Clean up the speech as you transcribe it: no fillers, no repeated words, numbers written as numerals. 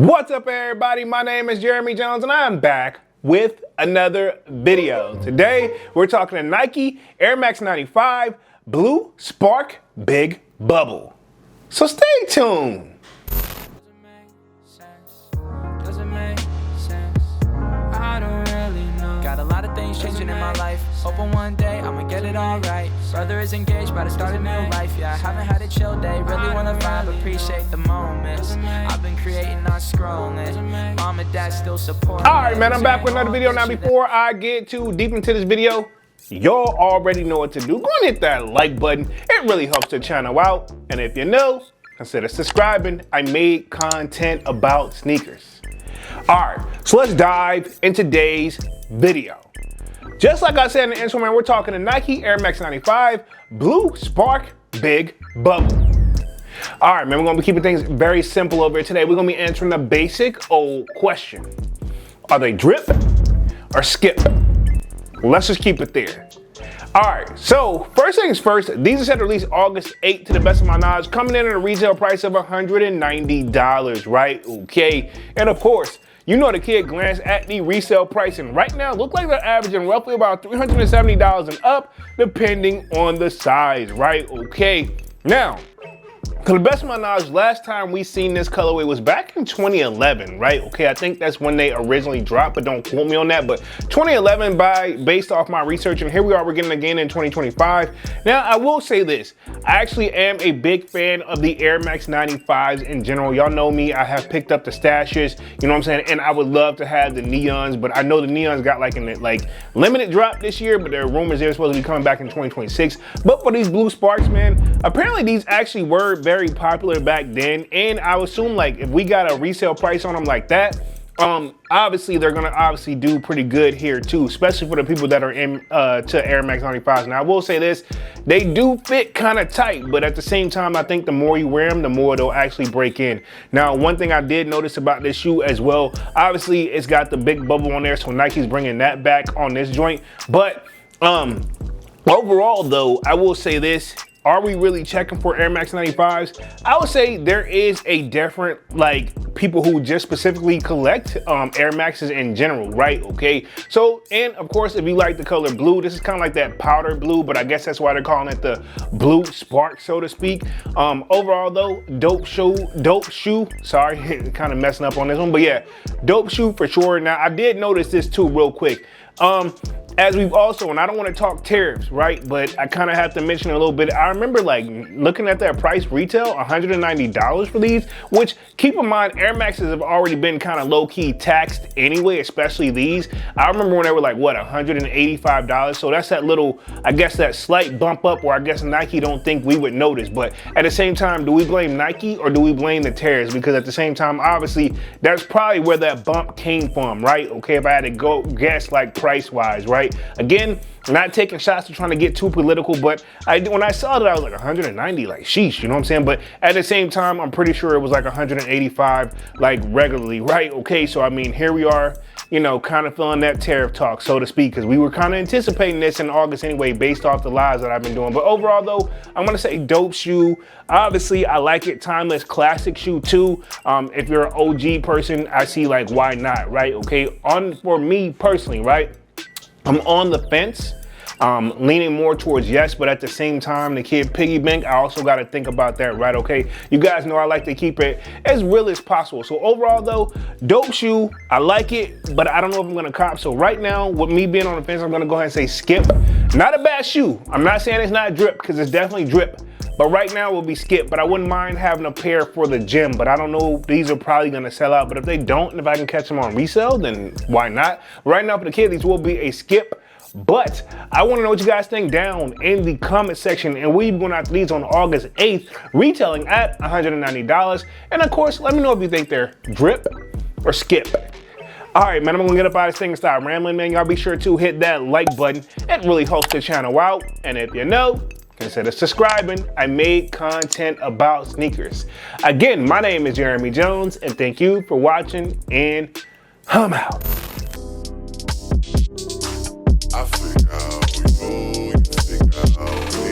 What's up, everybody? My name is Jeremy Jones and I'm back with another video. Today we're talking to Nike Air Max 95 Blue Spark Big Bubble. So stay tuned. Got a lot of things changing in my life. Hoping one day I'ma get it all right. Brother is engaged, about to start a new life. Yeah, I haven't had a chill day. Really wanna vibe, appreciate the moments. I've been creating, not scrolling. Mom and dad still support. Alright, man, I'm back with another video. Now, before I get too deep into this video, y'all already know what to do. Go and hit that like button. It really helps the channel out. And if you're new, consider subscribing. I made content about sneakers. Alright, so let's dive into today's video. Just like I said in the intro, man, we're talking to Nike Air Max 95 Blue Spark Big Bubble. All right, man, we're gonna be keeping things very simple over here today. We're gonna be answering the basic old question. Are they drip or skip? Let's just keep it there. All right, so first things first, these are set to release August 8th to the best of my knowledge, coming in at a retail price of $190, right? Okay, and of course, you know the kid glanced at the resale price, and right now, look like they're averaging roughly about $370 and up, depending on the size, right? Okay, now, to the best of my knowledge, last time we seen this colorway was back in 2011, right? Okay, I think that's when they originally dropped, but don't quote me on that. But 2011, based off my research, and here we are, we're getting again in 2025. Now, I will say this. I actually am a big fan of the Air Max 95s in general. Y'all know me, I have picked up the stashes, you know what I'm saying? And I would love to have the neons, but I know the neons got like limited drop this year, but there are rumors they're supposed to be coming back in 2026. But for these blue sparks, man, apparently these actually were very popular back then, and I would assume like if we got a resale price on them like that, obviously they're gonna do pretty good here too, especially for the people that are in to Air Max 95s. Now I will say this, they do fit kind of tight, but at the same time I think the more you wear them, the more they'll actually break in. Now one thing I did notice about this shoe as well, obviously it's got the big bubble on there, so Nike's bringing that back on this joint. But overall though, I will say this, are we really checking for Air Max 95s? I would say there is a different, like, people who just specifically collect Air Maxes in general, right? Okay, so, and of course, if you like the color blue, this is kind of like that powder blue, but I guess that's why they're calling it the Blue Spark, so to speak. Overall though, dope shoe, sorry, kind of messing up on this one, but yeah, dope shoe for sure. Now, I did notice this too real quick. As we've also, and I don't want to talk tariffs, right? But I kind of have to mention a little bit. I remember like looking at that price retail, $190 for these, which keep in mind, Air Maxes have already been kind of low key taxed anyway, especially these. I remember when they were like, what, $185? So that's that little, I guess that slight bump up where I guess Nike don't think we would notice. But at the same time, do we blame Nike or do we blame the tariffs? Because at the same time, obviously, that's probably where that bump came from, right? Okay, if I had to go guess like price wise, right? Again, not taking shots or trying to get too political, but when I saw that, I was like 190, like sheesh, you know what I'm saying? But at the same time, I'm pretty sure it was like 185, like regularly, right? Okay, so I mean, here we are, you know, kind of feeling that tariff talk, so to speak, because we were kind of anticipating this in August anyway, based off the lives that I've been doing. But overall though, I'm gonna say dope shoe. Obviously, I like it, timeless, classic shoe too. If you're an OG person, I see like, why not, right? Okay, for me personally, right? I'm on the fence, leaning more towards yes, but at the same time, the kid piggy bank, I also got to think about that, right? Okay, you guys know I like to keep it as real as possible. So overall though, dope shoe, I like it, but I don't know if I'm gonna cop. So right now, with me being on the fence, I'm gonna go ahead and say skip. Not a bad shoe. I'm not saying it's not drip, because it's definitely drip. But right now it will be skip, but I wouldn't mind having a pair for the gym, but I don't know, these are probably gonna sell out, but if they don't, and if I can catch them on resale, then why not? Right now for the kids, these will be a skip, but I wanna know what you guys think down in the comment section, and we'll be going after these on August 8th, retailing at $190. And of course, let me know if you think they're drip or skip. All right, man, I'm gonna get up out of this thing and start rambling, man. Y'all be sure to hit that like button. It really helps the channel out, and if you know, consider subscribing. I made content about sneakers. Again, my name is Jeremy Jones, and thank you for watching, and I'm out. I figure out we go, you figure out